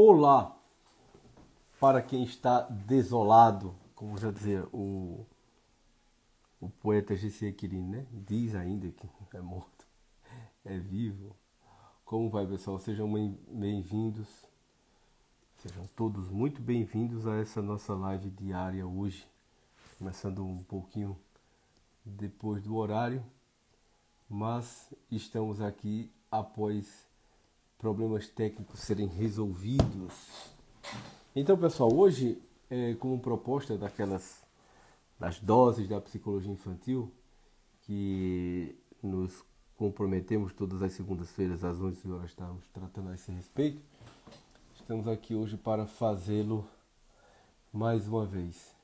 Olá para quem está desolado, como já dizia o poeta G.C. Quirino, né? Diz ainda que é morto, é vivo. Como vai, pessoal? Sejam bem-vindos, sejam todos muito bem-vindos a essa nossa live diária hoje, começando um pouquinho depois do horário, mas estamos aqui após problemas técnicos serem resolvidos. Então, pessoal, hoje, como proposta das doses da psicologia infantil, que nos comprometemos todas as segundas-feiras às 11 horas, estamos tratando a esse respeito, estamos aqui hoje para fazê-lo mais uma vez,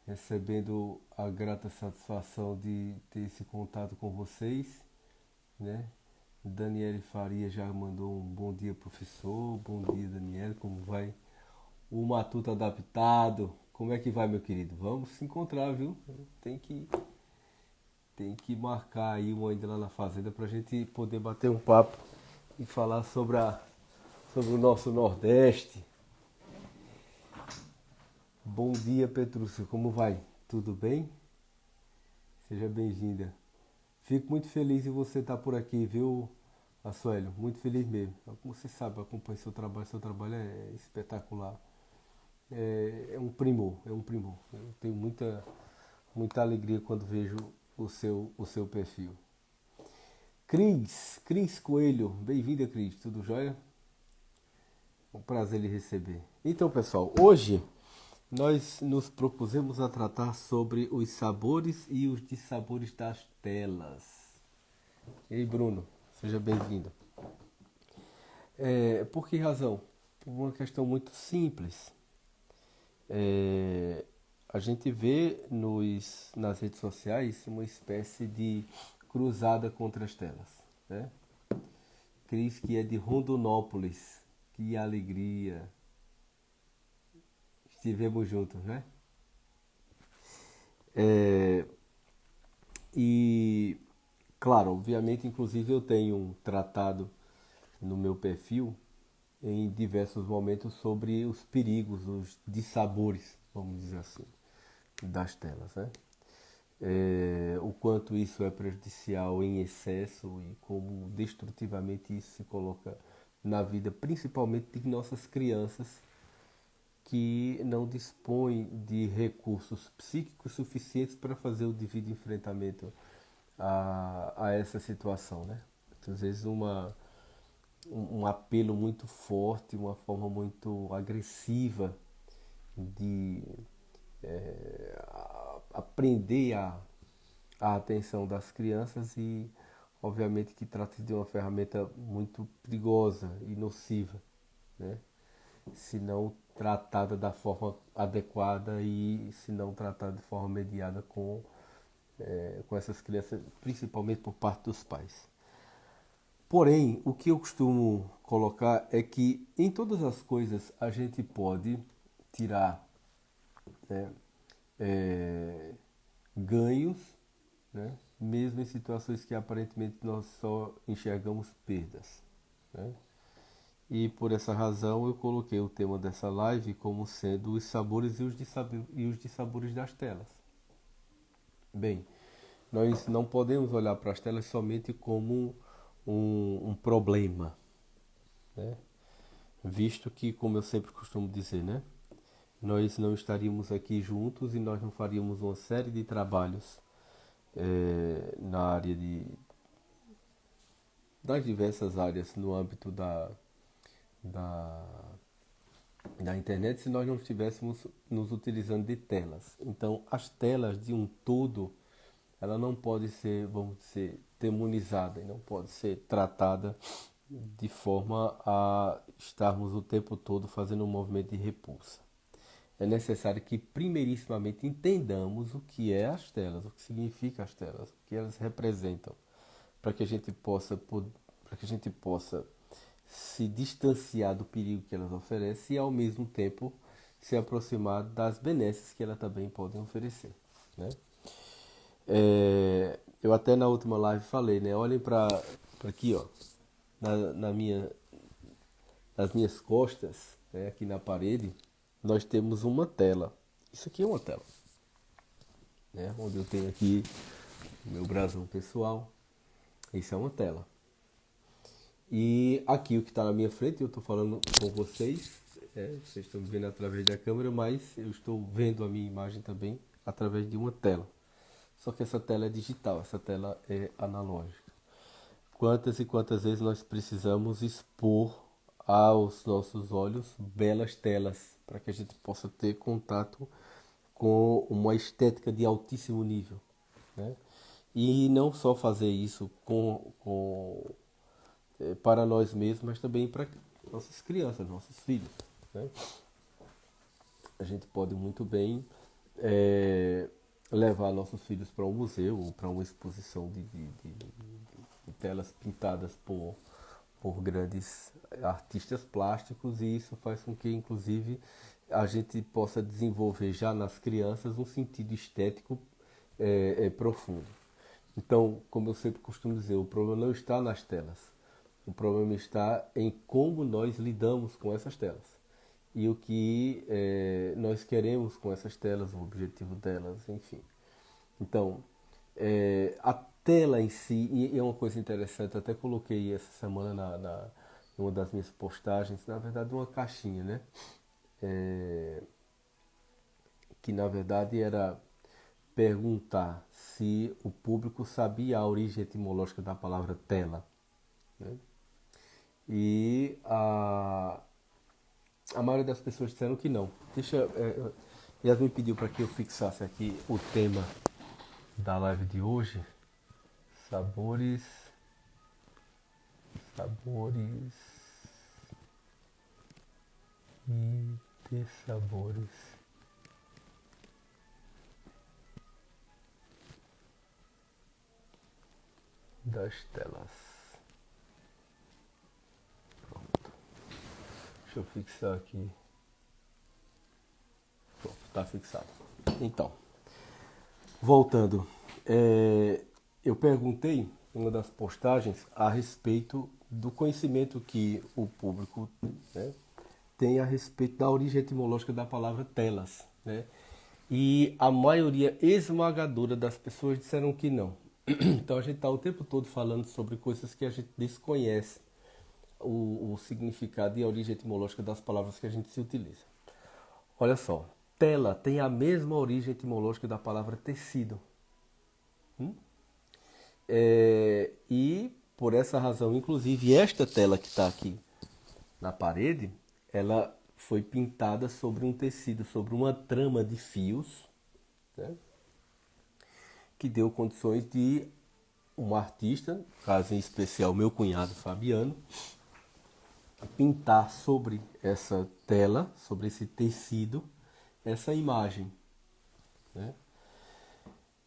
recebendo a grata satisfação de ter esse contato com vocês, né? Daniele Faria já mandou um bom dia, professor. Bom dia, Daniele, como vai? O Matuto adaptado, como é que vai, meu querido? Vamos se encontrar, viu? Tem que marcar aí uma ida lá na fazenda pra gente poder bater um papo e falar sobre o nosso Nordeste. Bom dia, Petrúcio, como vai? Tudo bem? Seja bem-vinda. Fico muito feliz em você estar por aqui, viu, Assuélio? Muito feliz mesmo. Como você sabe, eu acompanho seu trabalho é espetacular. É um primor, é um primor. Eu tenho muita alegria quando vejo o seu perfil. Cris Coelho, bem-vinda, Cris, tudo jóia? Um prazer lhe receber. Então, pessoal, hoje nós nos propusemos a tratar sobre os sabores e os dissabores das telas. Ei, Bruno, seja bem-vindo. Por que razão? Por uma questão muito simples. A gente vê nas redes sociais uma espécie de cruzada contra as telas, né? Cris, que é de Rondonópolis, que alegria, estivemos juntos, né? E, claro, obviamente, inclusive eu tenho tratado no meu perfil em diversos momentos sobre os perigos, os dissabores, vamos dizer assim, das telas, né? O quanto isso é prejudicial em excesso e como destrutivamente isso se coloca na vida, principalmente de nossas crianças que não dispõem de recursos psíquicos suficientes para fazer o devido enfrentamento a essa situação, né? Às vezes um apelo muito forte, uma forma muito agressiva de aprender a atenção das crianças e, obviamente, que trata de uma ferramenta muito perigosa e nociva, né? Se não tratada da forma adequada e se não tratada de forma mediada com essas crianças, principalmente por parte dos pais. Porém, o que eu costumo colocar é que em todas as coisas a gente pode tirar, né, ganhos, né, mesmo em situações que aparentemente nós só enxergamos perdas, né? E por essa razão eu coloquei o tema dessa live como sendo os sabores e os dissabores das telas. Bem, nós não podemos olhar para as telas somente como um problema, né? Visto que, como eu sempre costumo dizer, né, nós não estaríamos aqui juntos e nós não faríamos uma série de trabalhos na área das diversas áreas no âmbito da, da internet se nós não estivéssemos nos utilizando de telas. Então, as telas de um todo, ela não pode ser, vamos dizer, demonizada e não pode ser tratada de forma a estarmos o tempo todo fazendo um movimento de repulsa. É necessário que primeirissimamente entendamos o que é as telas, o que significa as telas, o que elas representam, para que a gente possa se distanciar do perigo que elas oferecem e ao mesmo tempo se aproximar das benesses que elas também podem oferecer, né? Eu até na última live falei, né? Olhem para aqui, ó, na nas minhas costas, né, aqui na parede, nós temos uma tela. Isso aqui é uma tela, né, onde eu tenho aqui o meu brasão pessoal. Isso é uma tela. E aqui o que está na minha frente, eu estou falando com vocês, vocês estão me vendo através da câmera, mas eu estou vendo a minha imagem também através de uma tela. Só que essa tela é digital, essa tela é analógica. Quantas e quantas vezes nós precisamos expor aos nossos olhos belas telas para que a gente possa ter contato com uma estética de altíssimo nível, né? E não só fazer isso para nós mesmos, mas também para nossas crianças, nossos filhos, né? A gente pode muito bem levar nossos filhos para um museu ou para uma exposição de telas pintadas por grandes artistas plásticos, e isso faz com que, inclusive, a gente possa desenvolver já nas crianças um sentido estético profundo. Então, como eu sempre costumo dizer, o problema não está nas telas. O problema está em como nós lidamos com essas telas. E o que nós queremos com essas telas, o objetivo delas, enfim. Então, a tela em si, e é uma coisa interessante, eu até coloquei essa semana em uma das minhas postagens, na verdade uma caixinha, né? Que na verdade era perguntar se o público sabia a origem etimológica da palavra tela, né? E a maioria das pessoas disseram que não. Yasmin pediu para que eu fixasse aqui o tema da live de hoje: sabores e dessabores das telas. Pronto. Deixa eu fixar aqui. Pronto, está fixado. Então, voltando, eu perguntei em uma das postagens a respeito do conhecimento que o público, né, tem a respeito da origem etimológica da palavra telas, né? E a maioria esmagadora das pessoas disseram que não. Então a gente está o tempo todo falando sobre coisas que a gente desconhece o significado e a origem etimológica das palavras que a gente se utiliza. Olha só, tela tem a mesma origem etimológica da palavra tecido. E por essa razão, inclusive, esta tela que está aqui na parede, ela foi pintada sobre um tecido, sobre uma trama de fios, né, que deu condições de um artista, caso em especial meu cunhado Fabiano, pintar sobre essa tela, sobre esse tecido, essa imagem, né?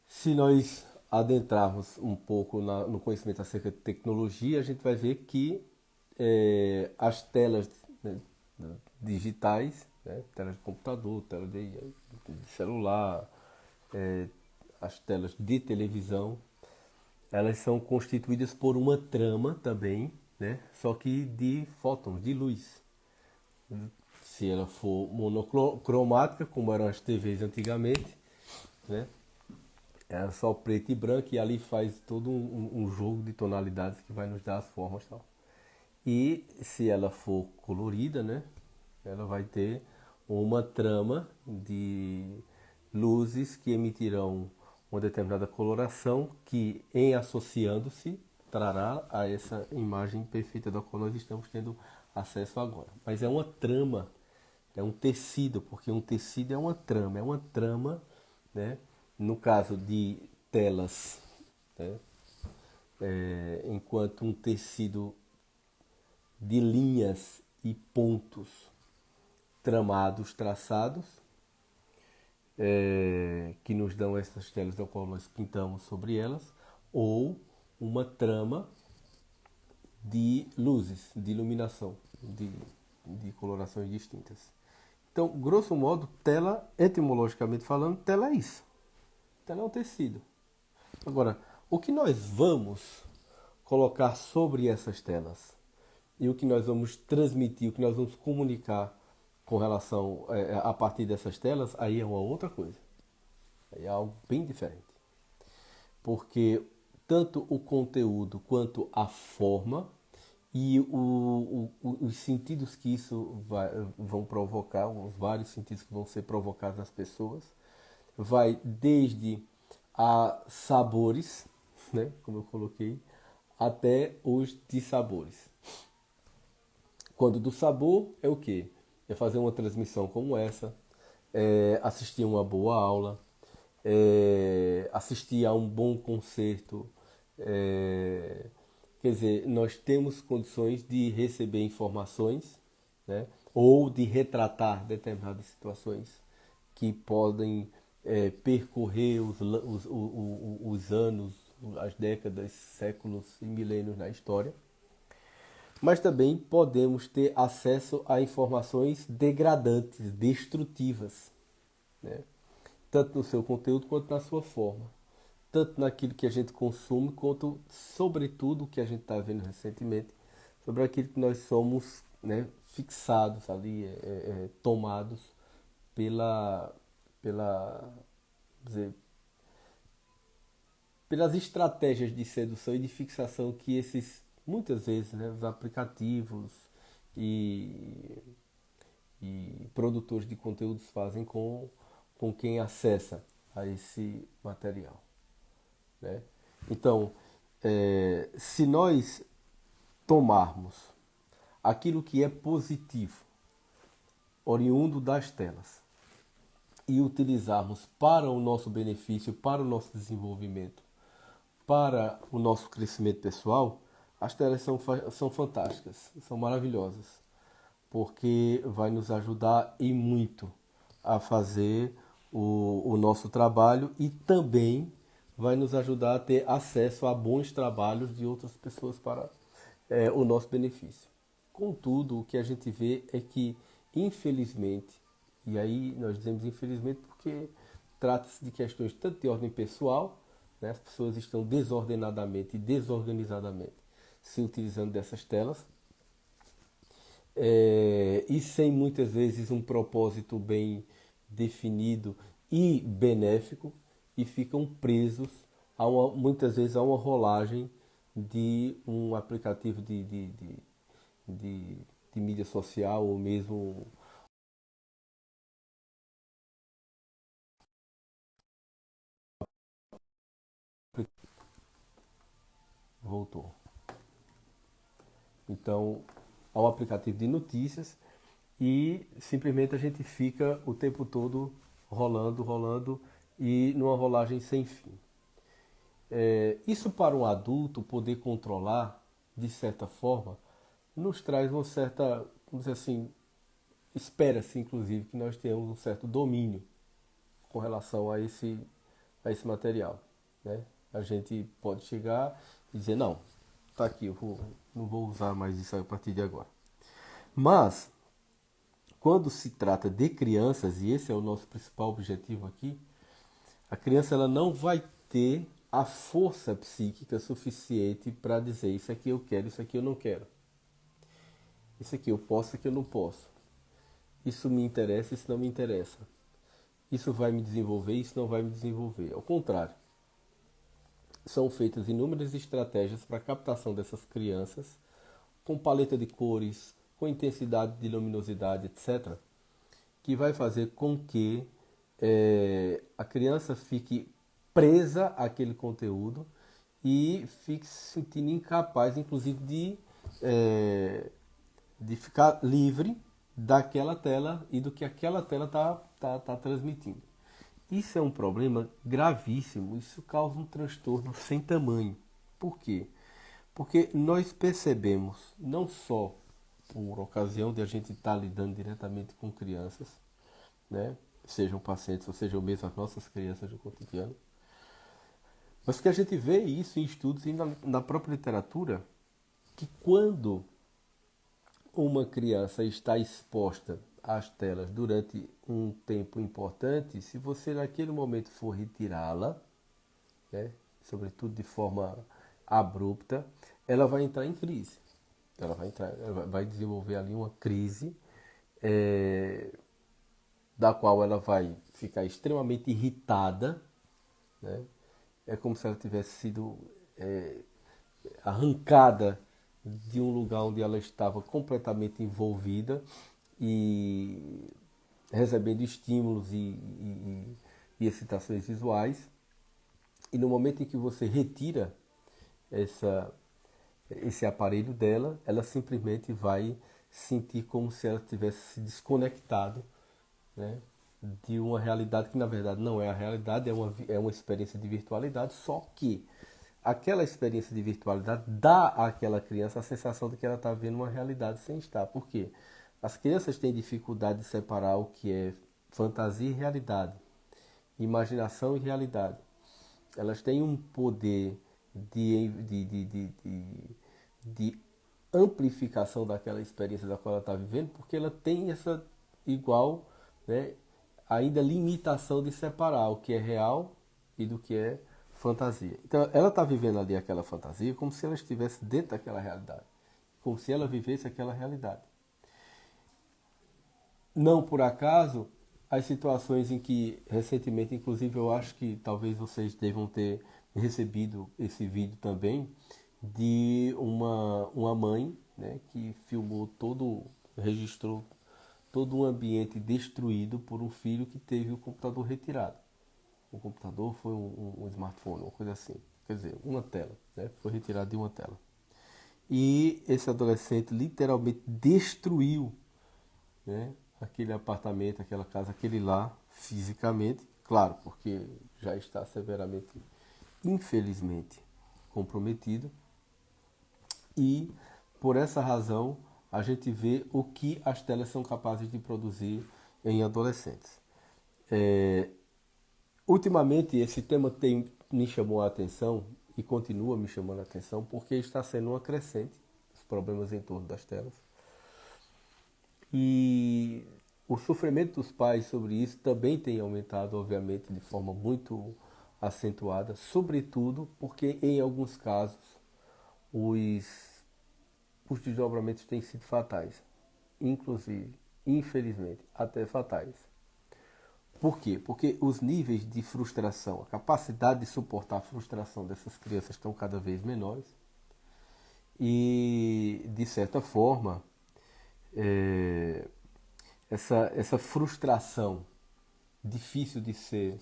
Se nós adentrarmos um pouco no conhecimento acerca de tecnologia, a gente vai ver que as telas, né, digitais, né, tela de computador, tela de celular, as telas de televisão, elas são constituídas por uma trama também, né, só que de fótons, de luz. Se ela for monocromática, como eram as TVs antigamente, né, é só preto e branco, e ali faz todo um jogo de tonalidades que vai nos dar as formas e tal. E se ela for colorida, né, ela vai ter uma trama de luzes que emitirão uma determinada coloração que, em associando-se, trará a essa imagem perfeita da qual nós estamos tendo acesso agora. Mas é uma trama, é um tecido, porque um tecido é uma trama, né? No caso de telas, né, enquanto um tecido de linhas e pontos tramados, traçados, que nos dão essas telas da qual nós pintamos sobre elas, ou uma trama de luzes, de iluminação, de colorações distintas. Então, grosso modo, tela, etimologicamente falando, tela é isso. Tela é um tecido. Agora, o que nós vamos colocar sobre essas telas? e o que nós vamos transmitir, o que nós vamos comunicar com relação a partir dessas telas, aí é uma outra coisa. Aí é algo bem diferente. Porque tanto o conteúdo quanto a forma e os sentidos que isso vão provocar, os vários sentidos que vão ser provocados nas pessoas, vai desde a sabores, né, como eu coloquei, até os dissabores. Quando do sabor é o quê? É fazer uma transmissão como essa, assistir uma boa aula, assistir a um bom concerto. Quer dizer, nós temos condições de receber informações, né, ou de retratar determinadas situações que podem percorrer os anos, as décadas, séculos e milênios na história. Mas também podemos ter acesso a informações degradantes, destrutivas, né? Tanto no seu conteúdo quanto na sua forma. Tanto naquilo que a gente consome, quanto, sobretudo, o que a gente está vendo recentemente, sobre aquilo que nós somos, né, fixados ali, tomados pela, pela, dizer, pelas estratégias de sedução e de fixação que esses, muitas vezes, né, os aplicativos e, e produtores de conteúdos fazem com quem acessa a esse material, né? Então, se nós tomarmos aquilo que é positivo, oriundo das telas, e utilizarmos para o nosso benefício, para o nosso desenvolvimento, para o nosso crescimento pessoal, as telas são fantásticas, são maravilhosas, porque vai nos ajudar e muito a fazer o nosso trabalho e também vai nos ajudar a ter acesso a bons trabalhos de outras pessoas para o nosso benefício. Contudo, o que a gente vê é que, infelizmente, e aí nós dizemos infelizmente porque trata-se de questões tanto de ordem pessoal, né, as pessoas estão desordenadamente e desorganizadamente se utilizando dessas telas, e sem muitas vezes um propósito bem definido e benéfico, e ficam presos muitas vezes a uma rolagem de um aplicativo de, de mídia social ou mesmo voltou. Então, há um aplicativo de notícias e simplesmente a gente fica o tempo todo rolando, rolando e numa rolagem sem fim. Isso para um adulto poder controlar, de certa forma, nos traz uma certa, vamos dizer assim, espera-se inclusive que nós tenhamos um certo domínio com relação a esse material, né? A gente pode chegar e dizer, não, tá aqui, não vou usar mais isso a partir de agora. Mas, quando se trata de crianças, e esse é o nosso principal objetivo aqui, a criança ela não vai ter a força psíquica suficiente para dizer isso aqui eu quero, isso aqui eu não quero. Isso aqui eu posso, isso aqui eu não posso. Isso me interessa, isso não me interessa. Isso vai me desenvolver, isso não vai me desenvolver. Ao contrário, são feitas inúmeras estratégias para a captação dessas crianças, com paleta de cores, com intensidade de luminosidade, etc., que vai fazer com que a criança fique presa àquele conteúdo e fique se sentindo incapaz, inclusive, de ficar livre daquela tela e do que aquela tela tá transmitindo. Isso é um problema gravíssimo, isso causa um transtorno sem tamanho. Por quê? Porque nós percebemos, não só por ocasião de a gente estar lidando diretamente com crianças, né? Sejam pacientes ou sejam mesmo as nossas crianças do cotidiano, mas que a gente vê isso em estudos e na própria literatura, que quando uma criança está exposta às telas durante um tempo importante, se você naquele momento for retirá-la, né, sobretudo de forma abrupta, ela vai entrar em crise. Ela vai desenvolver ali uma crise, da qual ela vai ficar extremamente irritada, né? É como se ela tivesse sido arrancada de um lugar onde ela estava completamente envolvida e recebendo estímulos e excitações visuais. E no momento em que você retira esse aparelho dela, ela simplesmente vai sentir como se ela tivesse se desconectado, né, de uma realidade que na verdade não é a realidade, é uma experiência de virtualidade, só que aquela experiência de virtualidade dá àquela criança a sensação de que ela está vendo uma realidade sem estar. Por quê? As crianças têm dificuldade de separar o que é fantasia e realidade, imaginação e realidade. Elas têm um poder de amplificação daquela experiência da qual ela está vivendo, porque ela tem essa igual, né, ainda limitação de separar o que é real e do que é fantasia. Então ela está vivendo ali aquela fantasia como se ela estivesse dentro daquela realidade, como se ela vivesse aquela realidade. Não por acaso, as situações em que, recentemente, inclusive eu acho que talvez vocês devam ter recebido esse vídeo também, de uma mãe, né, que filmou registrou todo um ambiente destruído por um filho que teve o computador retirado. O computador foi um smartphone, uma coisa assim. Quer dizer, uma tela, né, foi retirado de uma tela. E esse adolescente literalmente destruiu, né, aquele apartamento, aquela casa, aquele lar, fisicamente, claro, porque já está severamente, infelizmente, comprometido. E por essa razão a gente vê o que as telas são capazes de produzir em adolescentes. Ultimamente esse tema me chamou a atenção e continua me chamando a atenção porque está sendo uma crescente os problemas em torno das telas. E o sofrimento dos pais sobre isso também tem aumentado, obviamente, de forma muito acentuada, sobretudo porque em alguns casos os, os desdobramentos têm sido fatais, inclusive, infelizmente, até fatais. Por quê? Porque os níveis de frustração, a capacidade de suportar a frustração dessas crianças estão cada vez menores e, de certa forma, essa frustração difícil de ser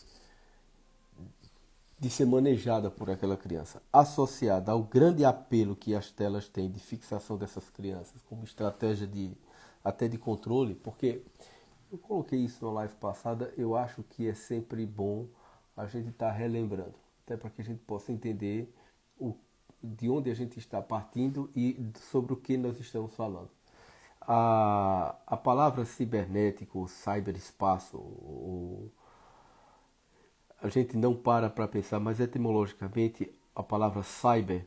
manejada por aquela criança, associada ao grande apelo que as telas têm de fixação dessas crianças como estratégia até de controle, porque eu coloquei isso na live passada, eu acho que é sempre bom a gente estar relembrando, até para que a gente possa entender de onde a gente está partindo e sobre o que nós estamos falando. A palavra cibernético, cyberespaço, a gente não para pensar, mas etimologicamente a palavra cyber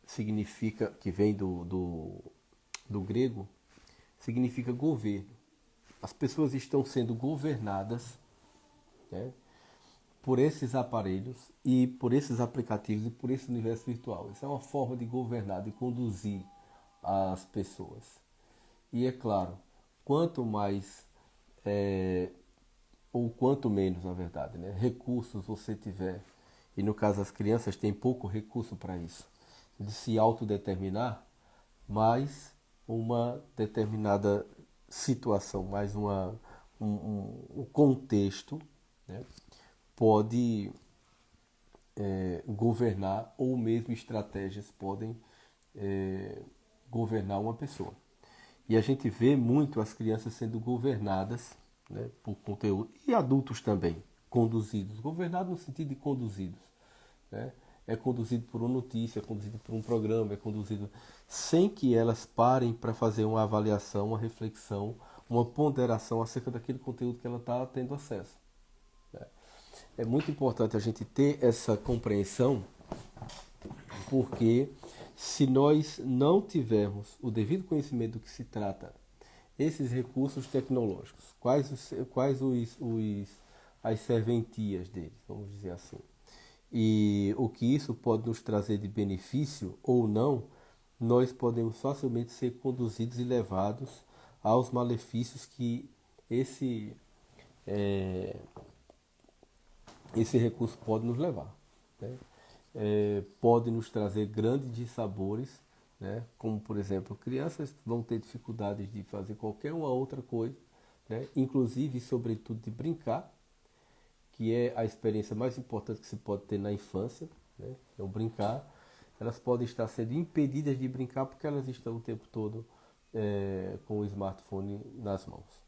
significa, que vem do grego, significa governo. As pessoas estão sendo governadas, né, por esses aparelhos e por esses aplicativos e por esse universo virtual. Isso é uma forma de governar, de conduzir as pessoas. E é claro, quanto mais ou quanto menos, na verdade, né, recursos você tiver, e no caso as crianças têm pouco recurso para isso, de se autodeterminar, mais uma determinada situação, mais um contexto, né, pode governar, ou mesmo estratégias podem governar uma pessoa. E a gente vê muito as crianças sendo governadas, né, por conteúdo, e adultos também, conduzidos, governados no sentido de conduzidos, né? É conduzido por uma notícia, é conduzido por um programa, é conduzido sem que elas parem para fazer uma avaliação, uma reflexão, uma ponderação acerca daquele conteúdo que ela está tendo acesso, né? É muito importante a gente ter essa compreensão, porque se nós não tivermos o devido conhecimento do que se trata esses recursos tecnológicos, as serventias deles, vamos dizer assim, e o que isso pode nos trazer de benefício ou não, nós podemos facilmente ser conduzidos e levados aos malefícios que esse, é, esse recurso pode nos levar, né? Pode nos trazer grandes dissabores, né? Como, por exemplo, crianças vão ter dificuldades de fazer qualquer uma outra coisa, né? Inclusive, sobretudo, de brincar, que é a experiência mais importante que se pode ter na infância, né? É o brincar. Elas podem estar sendo impedidas de brincar porque elas estão o tempo todo com o smartphone nas mãos.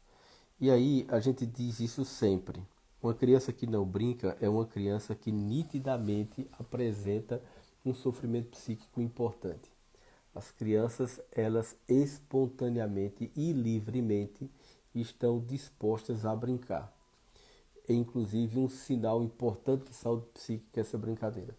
E aí a gente diz isso sempre. Uma criança que não brinca é uma criança que nitidamente apresenta um sofrimento psíquico importante. As crianças, elas espontaneamente e livremente estão dispostas a brincar. É inclusive um sinal importante de saúde psíquica essa brincadeira.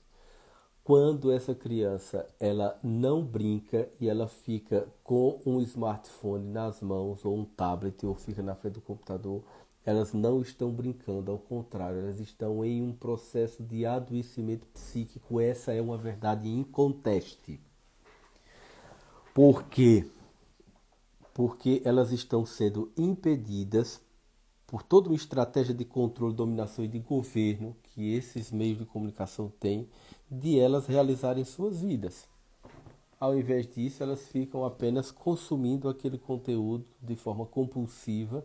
Quando essa criança ela não brinca e ela fica com um smartphone nas mãos ou um tablet ou fica na frente do computador, elas não estão brincando, ao contrário, elas estão em um processo de adoecimento psíquico. Essa é uma verdade inconteste. Por quê? Porque elas estão sendo impedidas por toda uma estratégia de controle, dominação e de governo que esses meios de comunicação têm, de elas realizarem suas vidas. Ao invés disso, elas ficam apenas consumindo aquele conteúdo de forma compulsiva,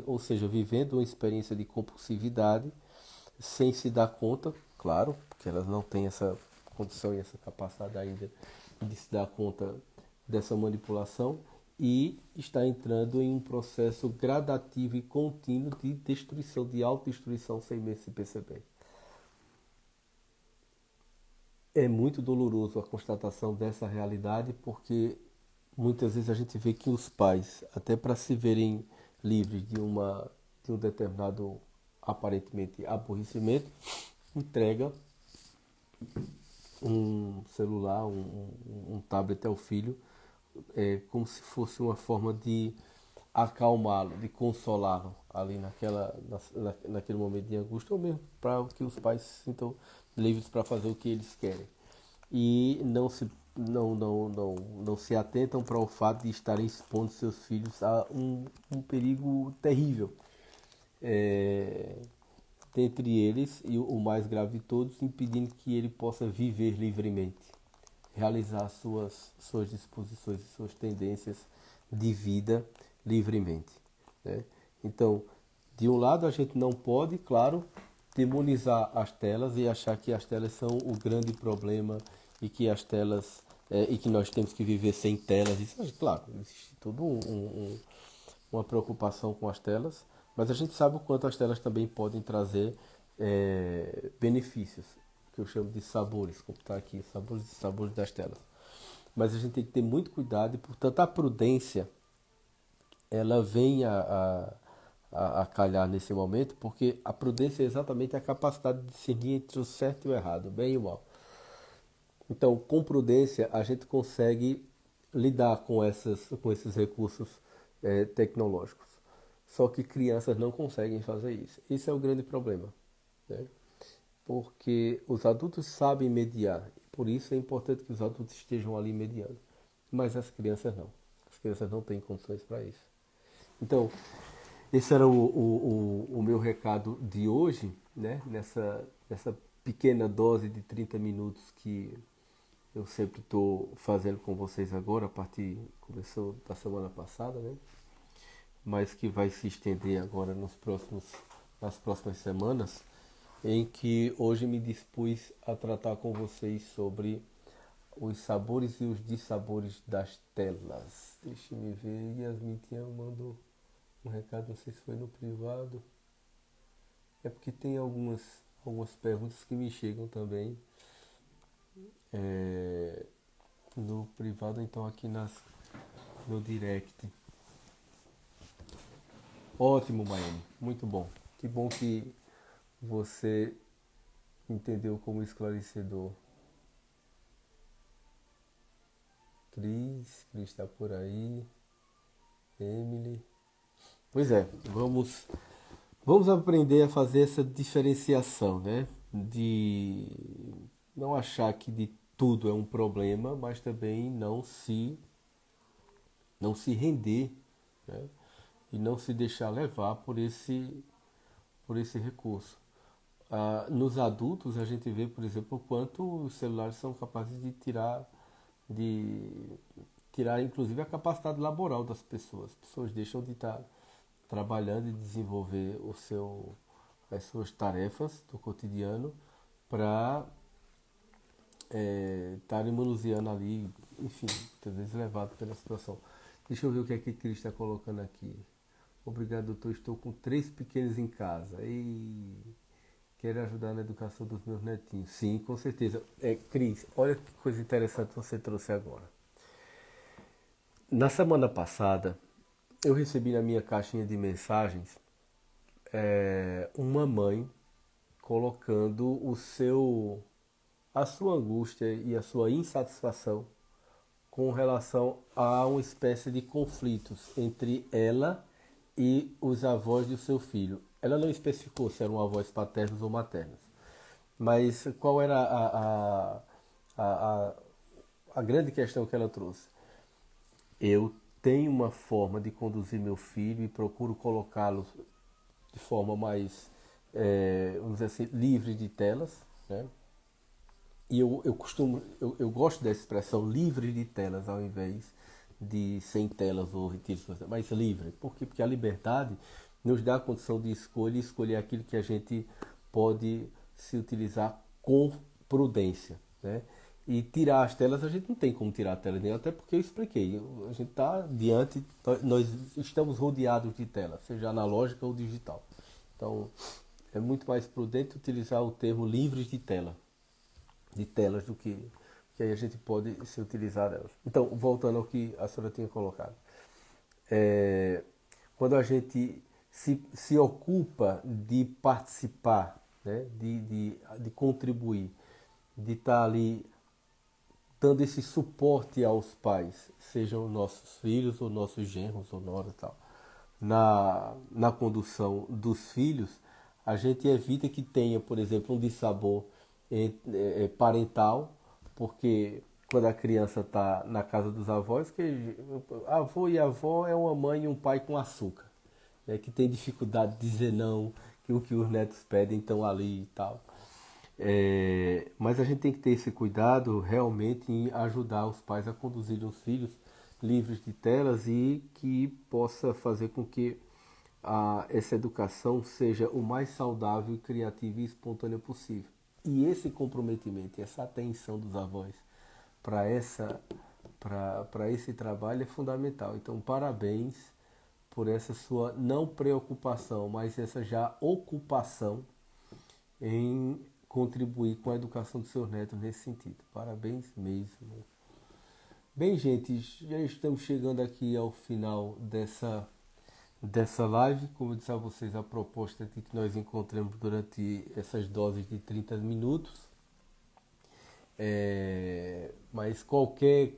ou seja, vivendo uma experiência de compulsividade, sem se dar conta, claro, porque elas não têm essa condição e essa capacidade ainda de se dar conta dessa manipulação, e está entrando em um processo gradativo e contínuo de destruição, de autodestruição sem mesmo se perceber. É muito doloroso a constatação dessa realidade, porque muitas vezes a gente vê que os pais, até para se verem livres de um determinado aparentemente aborrecimento, entrega um celular, um tablet ao filho, como se fosse uma forma de acalmá-lo, de consolá-lo ali naquele momento de angústia, ou mesmo para que os pais se sintam livres para fazer o que eles querem. E não se atentam para o fato de estarem expondo seus filhos a um perigo terrível. Dentre eles, e o mais grave de todos, impedindo que ele possa viver livremente, realizar suas disposições, suas tendências de vida livremente, né? Então, de um lado, a gente não pode, claro, demonizar as telas e achar que as telas são o grande problema e que as telas e que nós temos que viver sem telas. Isso, claro, existe toda uma preocupação com as telas, mas a gente sabe o quanto as telas também podem trazer benefícios, que eu chamo de sabores, como está aqui, sabores das telas. Mas a gente tem que ter muito cuidado e, portanto, a prudência ela vem a calhar nesse momento, porque a prudência é exatamente a capacidade de discernir entre o certo e o errado, o bem e o mal. Então, com prudência, a gente consegue lidar com esses recursos tecnológicos. Só que crianças não conseguem fazer isso. Esse é o grande problema, né? Porque os adultos sabem mediar. Por isso é importante que os adultos estejam ali mediando. Mas as crianças não. As crianças não têm condições para isso. Então, esse era o meu recado de hoje, né? Nessa pequena dose de 30 minutos que eu sempre estou fazendo com vocês agora, começou da semana passada, né? Mas que vai se estender agora nas próximas semanas, em que hoje me dispus a tratar com vocês sobre os sabores e os dissabores das telas. Deixa me ver, Yasmin mandou um recado, não sei se foi no privado. É porque tem algumas perguntas que me chegam também no privado, então aqui no direct. Ótimo, Miami, muito bom. Que bom que você entendeu como esclarecedor. Cris está por aí. Emily. Pois é, vamos aprender a fazer essa diferenciação, né? De não achar que de tudo é um problema, mas também não se render, né? E não se deixar levar por esse recurso. Nos adultos a gente vê, por exemplo, o quanto os celulares são capazes de tirar inclusive a capacidade laboral das pessoas. As pessoas deixam de estar trabalhando e desenvolver as suas tarefas do cotidiano para estarem manuseando ali, enfim, às vezes levado pela situação. Deixa eu ver o que é que Cris está colocando aqui. Obrigado, doutor. Estou com 3 pequenos em casa. E quero ajudar na educação dos meus netinhos. Sim, com certeza. Cris, olha que coisa interessante você trouxe agora. Na semana passada, eu recebi na minha caixinha de mensagens uma mãe colocando a sua angústia e a sua insatisfação com relação a uma espécie de conflitos entre ela e os avós do seu filho. Ela não especificou se eram avós paternos ou maternos, mas qual era a, a grande questão que ela trouxe? Eu tenho uma forma de conduzir meu filho e procuro colocá-lo de forma mais, vamos dizer assim, livre de telas, né? E eu gosto dessa expressão livre de telas ao invés de sem telas ou retiros, mas livre. Por quê? Porque a liberdade nos dá a condição de escolha e escolher aquilo que a gente pode se utilizar com prudência, né? E tirar as telas, a gente não tem como tirar a tela nenhuma, até porque eu expliquei. A gente está diante, nós estamos rodeados de telas, seja analógica ou digital. Então, é muito mais prudente utilizar o termo livres de telas do que aí a gente pode se utilizar delas. Então, voltando ao que a senhora tinha colocado. Quando a gente se ocupa de participar, né, de contribuir, de estar ali dando esse suporte aos pais, sejam nossos filhos ou nossos genros ou noras e tal, na condução dos filhos, a gente evita que tenha, por exemplo, um dissabor parental, porque quando a criança está na casa dos avós, que avô e avó é uma mãe e um pai com açúcar, né, que tem dificuldade de dizer não, que o que os netos pedem estão ali e tal. Mas a gente tem que ter esse cuidado realmente em ajudar os pais a conduzir os filhos livres de telas e que possa fazer com que essa educação seja o mais saudável, criativa e espontânea possível. E esse comprometimento, essa atenção dos avós para esse trabalho é fundamental. Então, parabéns por essa sua não preocupação, mas essa já ocupação em contribuir com a educação dos seus netos nesse sentido. Parabéns mesmo. Bem, gente, já estamos chegando aqui ao final dessa live. Como eu disse a vocês, a proposta é que nós encontramos durante essas doses de 30 minutos. Mas qualquer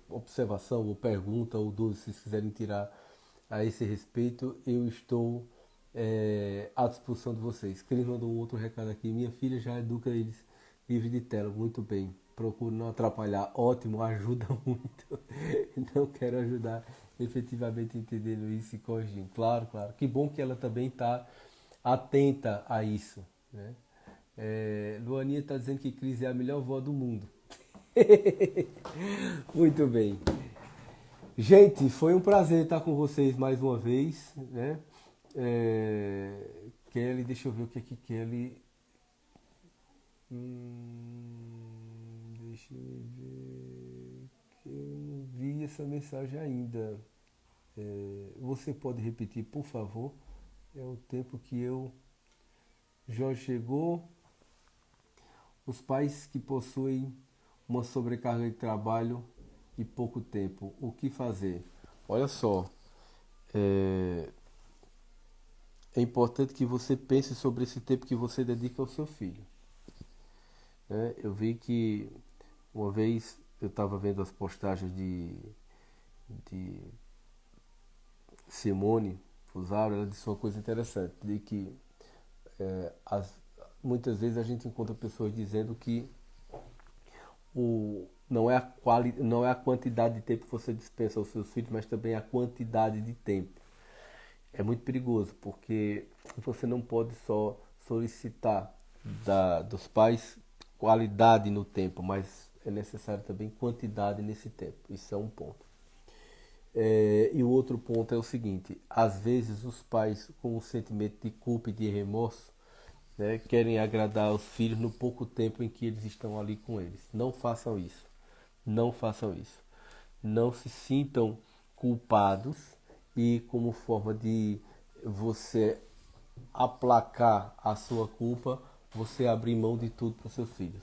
observação ou pergunta ou dúvida, se vocês quiserem tirar a esse respeito, eu estou à disposição de vocês. Cris mandou um outro recado aqui. Minha filha já educa eles livre de tela. Muito bem. Procuro não atrapalhar. Ótimo, ajuda muito. Não quero ajudar efetivamente entendendo isso e corrigindo. Claro, claro. Que bom que ela também está atenta a isso, né? Luaninha está dizendo que Cris é a melhor vó do mundo. Muito bem. Gente, foi um prazer estar com vocês mais uma vez, né? Kelly, deixa eu ver o que é que Kelly... deixa eu ver... Eu não vi essa mensagem ainda. Você pode repetir, por favor? É o tempo que eu... Jorge chegou. Os pais que possuem uma sobrecarga de trabalho e pouco tempo, o que fazer? Olha só, é importante que você pense sobre esse tempo que você dedica ao seu filho, né? Eu vi que uma vez eu estava vendo as postagens de Simone Fusaro, ela disse uma coisa interessante, de que muitas vezes a gente encontra pessoas dizendo que não é a quantidade de tempo que você dispensa aos seus filhos, mas também a quantidade de tempo. É muito perigoso, porque você não pode só solicitar dos pais qualidade no tempo, mas é necessário também quantidade nesse tempo. Isso é um ponto. E o outro ponto é o seguinte: às vezes os pais, com o sentimento de culpa e de remorso, né, querem agradar os filhos no pouco tempo em que eles estão ali com eles. Não façam isso. Não façam isso. Não se sintam culpados e, como forma de você aplacar a sua culpa, você abrir mão de tudo para os seus filhos.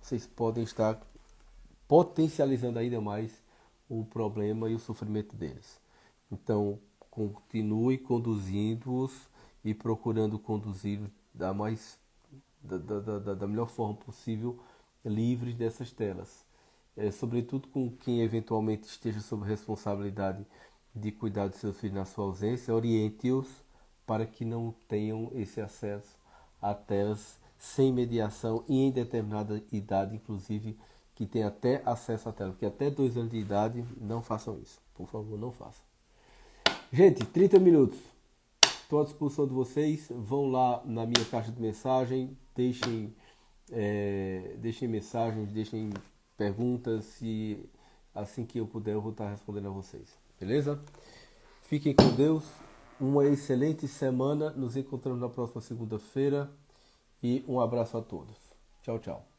Vocês podem estar potencializando ainda mais o problema e o sofrimento deles. Então, continue conduzindo-os e procurando conduzi-los da melhor forma possível, livres dessas telas. Sobretudo com quem eventualmente esteja sob responsabilidade de cuidar de seus filhos na sua ausência, oriente-os para que não tenham esse acesso a telas sem mediação e em determinada idade, inclusive, que tem até acesso à tela, porque até 2 anos de idade não façam isso, por favor, não façam. Gente, 30 minutos, estou à disposição de vocês, vão lá na minha caixa de mensagem, deixem mensagens, deixem perguntas e assim que eu puder eu vou estar respondendo a vocês, beleza? Fiquem com Deus, uma excelente semana, nos encontramos na próxima segunda-feira e um abraço a todos. Tchau, tchau.